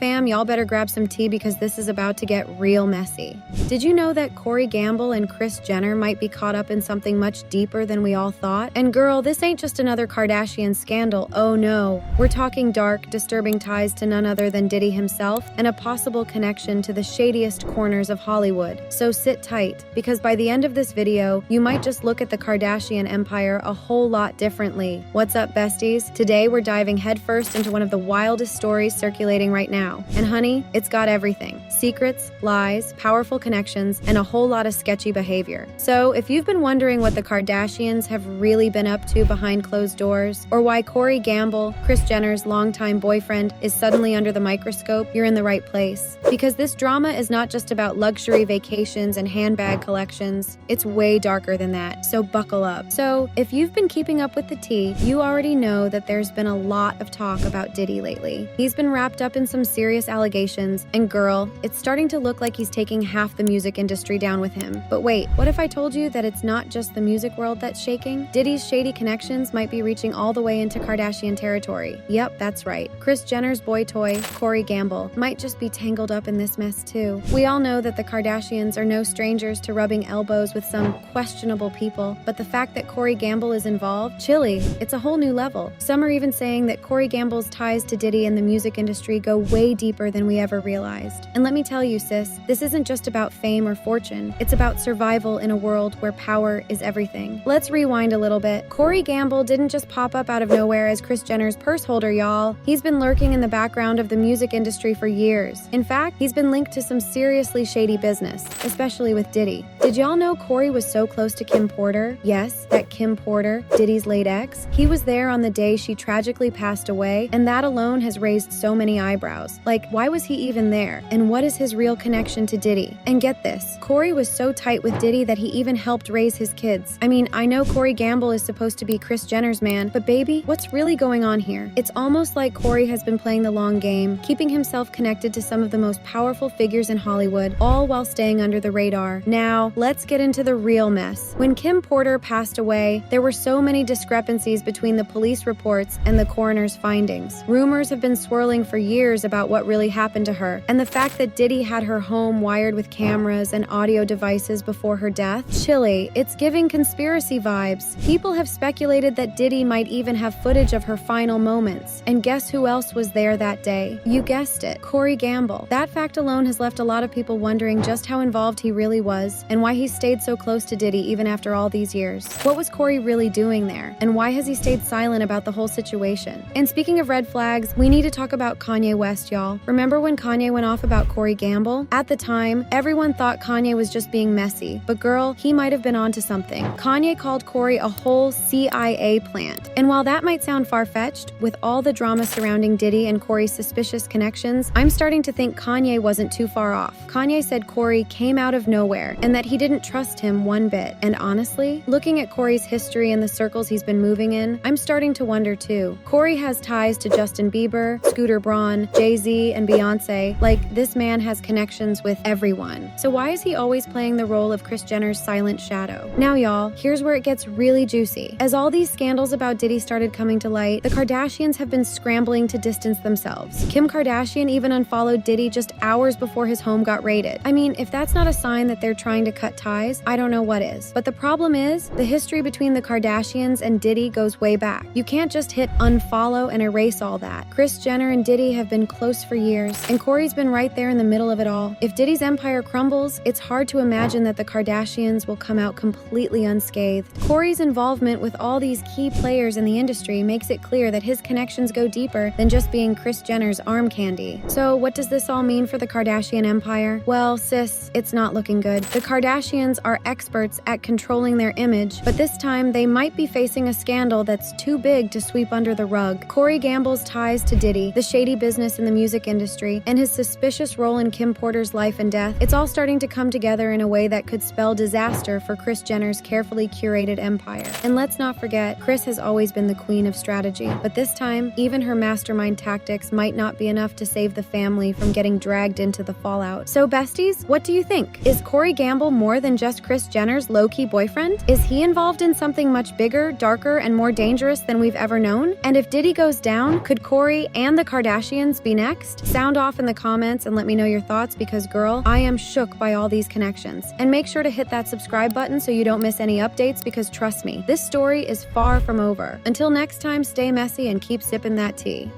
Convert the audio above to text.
fam, y'all better grab some tea because this is about to get real messy. Did you know that Corey Gamble and Kris Jenner might be caught up in something much deeper than we all thought? And girl, this ain't just another Kardashian scandal, oh no. We're talking dark, disturbing ties to none other than Diddy himself and a possible connection to the shadiest corners of Hollywood. So sit tight, because by the end of this video, you might just look at the Kardashian empire a whole lot differently. What's up, besties? Today we're diving headfirst into one of the wildest stories circulating right now. And honey, it's got everything. Secrets, lies, powerful connections, and a whole lot of sketchy behavior. So if you've been wondering what the Kardashians have really been up to behind closed doors, or why Corey Gamble, Kris Jenner's longtime boyfriend, is suddenly under the microscope, you're in the right place. Because this drama is not just about luxury vacations and handbag collections, it's way darker than that, so buckle up. So if you've been keeping up with the tea, you already know that there's been a lot of talk about Diddy lately. He's been wrapped up in some serious allegations, and girl, it's starting to look like he's taking half the music industry down with him. But wait, what if I told you that it's not just the music world that's shaking? Diddy's shady connections might be reaching all the way into Kardashian territory. Yep, that's right. Kris Jenner's boy toy, Corey Gamble, might just be tangled up in this mess too. We all know that the Kardashians are no strangers to rubbing elbows with some questionable people, but the fact that Corey Gamble is involved, chilly, it's a whole new level. Some are even saying that Corey Gamble's ties to Diddy and the music industry go way deeper than we ever realized. And let me tell you, sis, this isn't just about fame or fortune. It's about survival in a world where power is everything. Let's rewind a little bit. Corey Gamble didn't just pop up out of nowhere as Kris Jenner's purse holder, y'all. He's been lurking in the background of the music industry for years. In fact, he's been linked to some seriously shady business, especially with Diddy. Did y'all know Corey was so close to Kim Porter? Yes, that Kim Porter, Diddy's late ex. He was there on the day she tragically passed away, and that alone has raised so many eyebrows. Like, why was he even there? And what is his real connection to Diddy? And get this, Corey was so tight with Diddy that he even helped raise his kids. I mean, I know Corey Gamble is supposed to be Kris Jenner's man, but baby, what's really going on here? It's almost like Corey has been playing the long game, keeping himself connected to some of the most powerful figures in Hollywood, all while staying under the radar. Now, let's get into the real mess. When Kim Porter passed away, there were so many discrepancies between the police reports and the coroner's findings. Rumors have been swirling for years about what really happened to her, and the fact that Diddy had her home wired with cameras and audio devices before her death, chilly, it's giving conspiracy vibes. People have speculated that Diddy might even have footage of her final moments. And guess who else was there that day? You guessed it, Corey Gamble. That fact alone has left a lot of people wondering just how involved he really was and why he stayed so close to Diddy even after all these years. What was Corey really doing there? And why has he stayed silent about the whole situation? And speaking of red flags, we need to talk about Kanye West, y'all. Remember when Kanye went off about Corey Gamble? At the time, everyone thought Kanye was just being messy, but girl, he might have been onto something. Kanye called Corey a whole CIA plant. And while that might sound far-fetched, with all the drama surrounding Diddy and Corey's suspicious connections, I'm starting to think Kanye wasn't too far off. Kanye said Corey came out of nowhere and that he didn't trust him one bit. And honestly, looking at Corey's history and the circles he's been moving in, I'm starting to wonder too. Corey has ties to Justin Bieber, Scooter Braun, Jay-Z, and Beyonce. Like, this man has connections with everyone. So why is he always playing the role of Kris Jenner's silent shadow? Now y'all, here's where it gets really juicy. As all these scandals about Diddy started coming to light, the Kardashians have been scrambling to distance themselves. Kim Kardashian even unfollowed Diddy just hours before his home got raided. I mean, if that's not a sign that they're trying to cut ties, I don't know what is. But the problem is, the history between the Kardashians and Diddy goes way back. You can't just hit unfollow and erase all that. Kris Jenner and Diddy have been close for years, and Corey's been right there in the middle of it all. If Diddy's empire crumbles, it's hard to imagine that the Kardashians will come out completely unscathed. Corey's involvement with all these key players in the industry makes it clear that his connections go deeper than just being Kris Jenner's arm candy. So what does this all mean for the Kardashian empire? Well, sis, it's not looking good. The Kardashians are experts at controlling their image, but this time they might be facing a scandal that's too big to sweep under the rug. Corey Gamble's ties to Diddy, the shady business in the music industry, and his suspicious role in Kim Porter's life and death, it's all starting to come together in a way that could spell disaster for Kris Jenner's carefully curated empire. And let's not forget, Kris has always been the queen of strategy, but this time, even her mastermind tactics might not be enough to save the family from getting dragged into the fallout. So besties, what do you think? Is Corey Gamble more than just Kris Jenner's low-key boyfriend? Is he involved in something much bigger, darker, and more dangerous than we've ever known? And if Diddy goes down, could Corey and the Kardashians be next? next? Sound off in the comments and let me know your thoughts because, girl, I am shook by all these connections. And make sure to hit that subscribe button so you don't miss any updates because trust me, this story is far from over. Until next time, stay messy and keep sipping that tea.